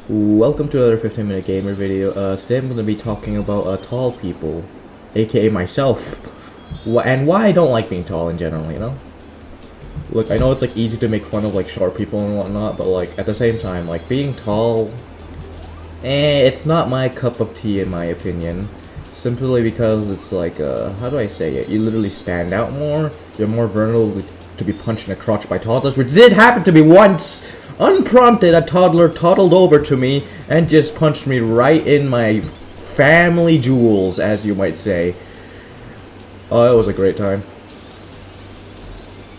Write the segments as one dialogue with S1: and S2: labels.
S1: Welcome to another 15-minute gamer video. Today I'm going to be talking about tall people, aka myself, and why I don't like being tall in general, you know? Look, I know it's like easy to make fun of like short people and whatnot, but like at the same time, like being tall, it's not my cup of tea in my opinion. Simply because it's like, how do I say it? You literally stand out more, you're more vulnerable to be punched in the crotch by toddlers, which did happen to me once! Unprompted, a toddler toddled over to me and just punched me right in my family jewels, as you might say. Oh, it was a great time.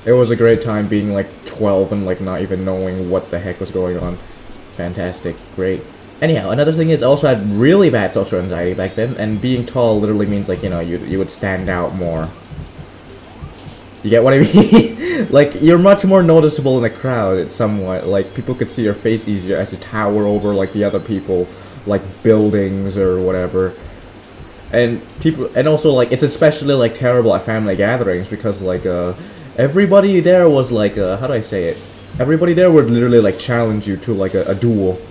S1: It was a great time being like 12 and like not even knowing what the heck was going on. Fantastic, great. Anyhow, another thing is I also had really bad social anxiety back then, and being tall literally means like, you know, you would stand out more. You get what I mean? Like, you're much more noticeable in a crowd, it's somewhat. Like, people could see your face easier as you tower over, like, the other people, like, buildings or whatever. And people, and also, like, it's especially, like, terrible at family gatherings because, like, everybody there was, like, how do I say it? Everybody there would literally, like, challenge you to, like, a duel.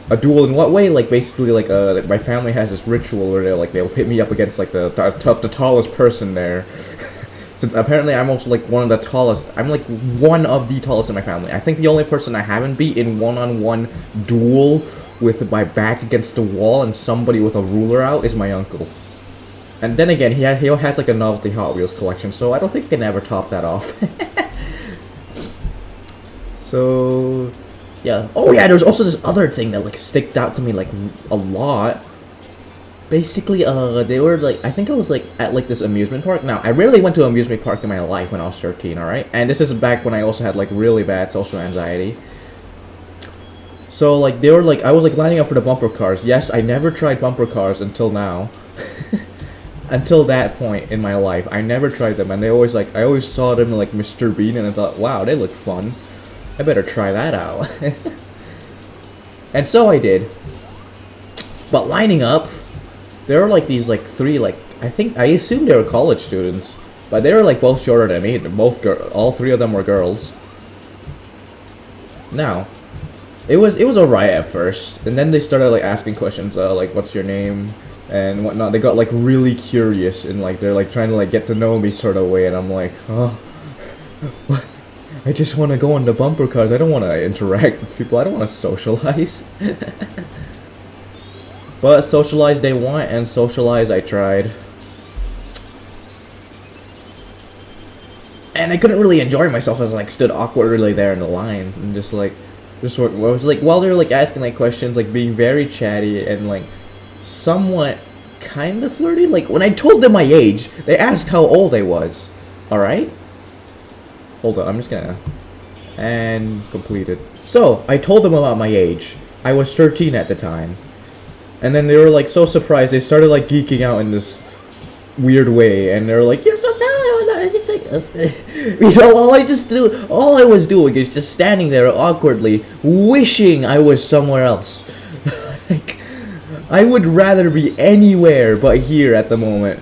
S1: A duel in what way? Like, basically, like, my family has this ritual where they'll pit me up against, like, the tallest person there. Since apparently I'm also like one of the tallest, I'm like one of the tallest in my family. I think the only person I haven't beat in one-on-one duel with my back against the wall and somebody with a ruler out is my uncle. And then again, he has like a novelty Hot Wheels collection, so I don't think he can ever top that off. So, yeah. Oh yeah, there's also this other thing that like sticked out to me like a lot. Basically, they were like, I think I was like at like this amusement park. Now, I rarely went to an amusement park in my life when I was 13, alright? And this is back when I also had like really bad social anxiety. So like, they were like, I was like lining up for the bumper cars. Yes, I never tried bumper cars until now. Until that point in my life, I never tried them. And they always like, I always saw them like Mr. Bean and I thought, wow, they look fun. I better try that out. And so I did. But lining up, there were like these like three like I assumed they were college students, but they were like both shorter than me. All three of them were girls. Now, it was alright at first, and then they started like asking questions, like what's your name and whatnot. They got like really curious and like they're like trying to like get to know me sort of way, and I'm like, oh, what? I just want to go on the bumper cars. I don't want to interact with people. I don't want to socialize. But socialize they want, and socialize I tried. And I couldn't really enjoy myself as I like stood awkwardly there in the line and just was like while they were like asking like questions, like being very chatty and like somewhat kind of flirty. Like when I told them my age, they asked how old I was. Alright? Hold on, I'm just gonna... And completed. So, I told them about my age. I was 13 at the time. And then they were like so surprised, they started like geeking out in this weird way, and they were like, "You're so talented!" You know, all I was doing is just standing there awkwardly, wishing I was somewhere else. Like, I would rather be anywhere but here at the moment.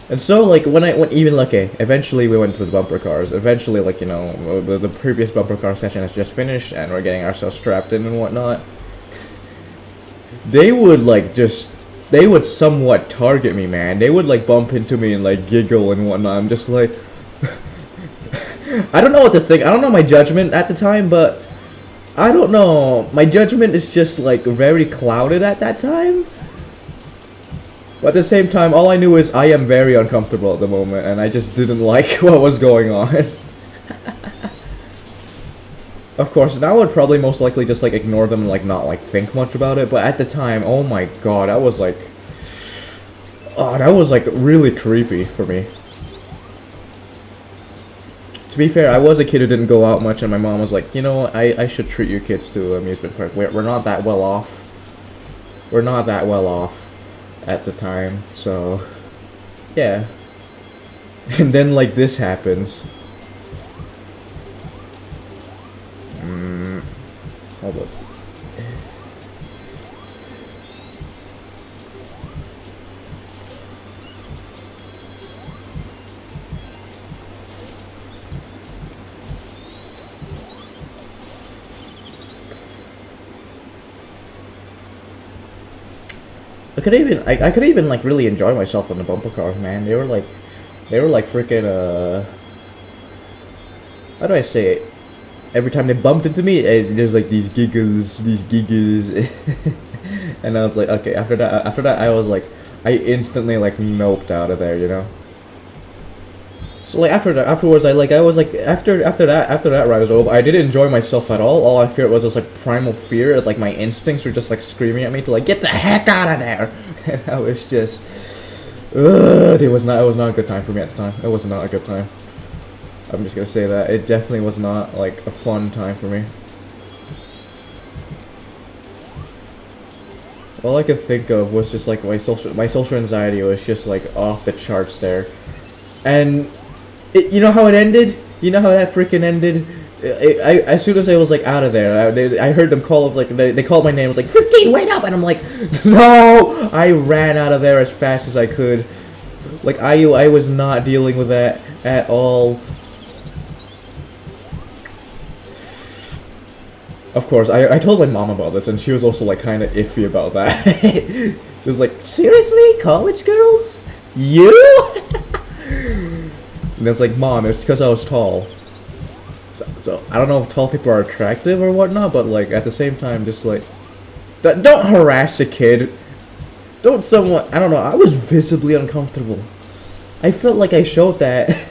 S1: And so, like, eventually we went to the bumper cars. Eventually, like, you know, the previous bumper car session has just finished, and we're getting ourselves strapped in and whatnot. They would somewhat target me, man. They would like bump into me and like giggle and whatnot. I'm just like, I don't know what to think. I don't know my judgment at the time, but I don't know. My judgment is just like very clouded at that time. But at the same time, all I knew is I am very uncomfortable at the moment, and I just didn't like what was going on. Of course, now I would probably most likely just like ignore them and like not like think much about it, but at the time, oh my god, that was like really creepy for me. To be fair, I was a kid who didn't go out much, and my mom was like, you know, I should treat your kids to an amusement park. We're not that well off. We're not that well off at the time, so yeah. And then like this happens. Hold up. I could even like really enjoy myself on the bumper cars, man. They were like freaking how do I say it? Every time they bumped into me, there's like these giggles, and I was like, okay. After that, I was like, I instantly like milked out of there, you know. So like afterwards, I was like after that ride was over, I didn't enjoy myself at all. All I feared was just like primal fear. Like my instincts were just like screaming at me to like get the heck out of there, and I was just, it was not a good time for me at the time. It was not a good time. I'm just gonna say that it definitely was not like a fun time for me. All I could think of was just like my social anxiety was just like off the charts there, and you know how it ended? You know how that freaking ended? As soon as I was like out of there, I heard them call of like they called my name. It was like 15, wait up, and I'm like, no! I ran out of there as fast as I could. Like I was not dealing with that at all. Of course, I told my mom about this, and she was also like kind of iffy about that. She was like, seriously, college girls? You? And it's like, Mom, it's because I was tall. So I don't know if tall people are attractive or whatnot, but like at the same time, just like, don't harass a kid. Don't someone, I don't know, I was visibly uncomfortable. I felt like I showed that.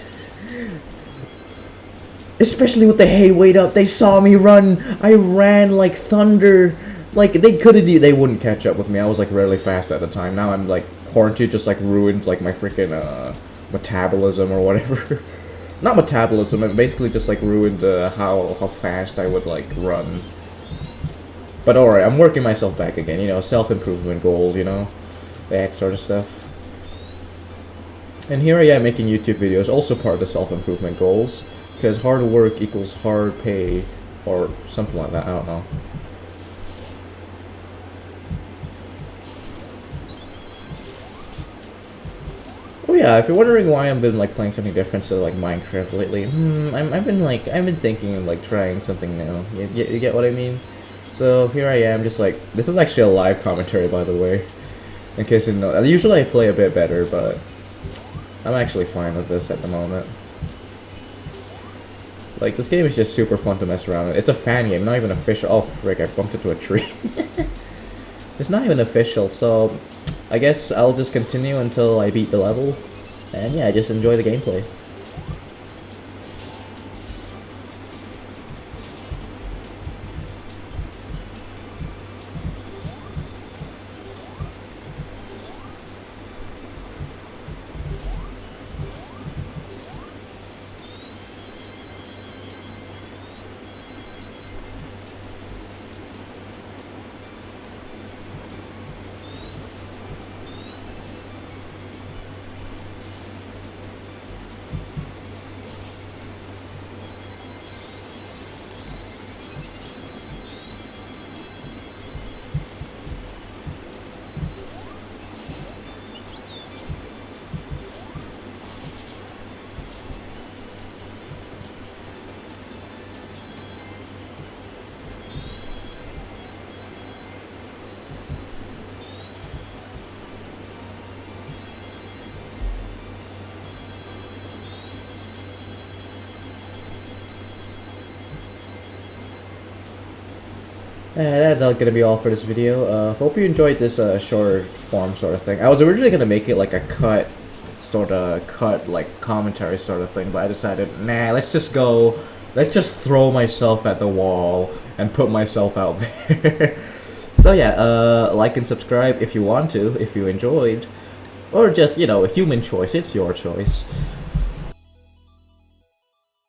S1: Especially with the hey, wait up, they saw me run. I ran like thunder. Like they wouldn't catch up with me. I was like really fast at the time. Now I'm like quarantine just like ruined like my freaking metabolism or whatever. Not metabolism, it basically just like ruined how fast I would like run. But alright, I'm working myself back again, you know, self-improvement goals, you know, that sort of stuff. And here I am making YouTube videos, also part of the self-improvement goals. Because hard work equals hard pay, or something like that, I don't know. Oh yeah, if you're wondering why I've been like playing something different to like Minecraft lately, I've been thinking of like trying something new. You get what I mean? So here I am, just like, this is actually a live commentary, by the way. In case you know, usually I play a bit better, but I'm actually fine with this at the moment. Like, this game is just super fun to mess around with. It's a fan game, not even official. Oh, frick, I bumped into a tree. It's not even official, so I guess I'll just continue until I beat the level. And yeah, just enjoy the gameplay. That's all gonna be all for this video. Hope you enjoyed this short form sort of thing. I was originally gonna make it like a cut like commentary sort of thing, but I decided, nah, let's just throw myself at the wall and put myself out there. So yeah, like and subscribe if you want to, if you enjoyed, or just, you know, a human choice, it's your choice.